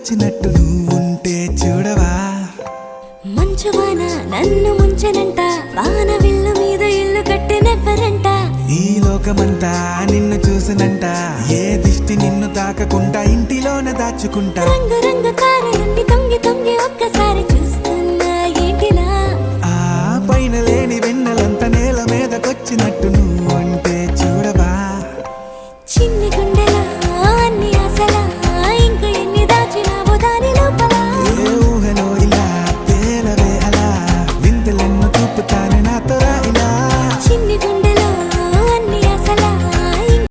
వచ్చినట్టు నువ్వుంటే చూడవా మంచువాన నన్ను ముంచెనంట వాన విల్లు మీద ఇల్లు కట్టినెవ్వరంట ఈ లోకమంతా నిన్ను చూసినంట ఏ దిష్టి నిన్ను తాకకుండా ఇంటిలోన దాచుకుంటా రంగు రంగు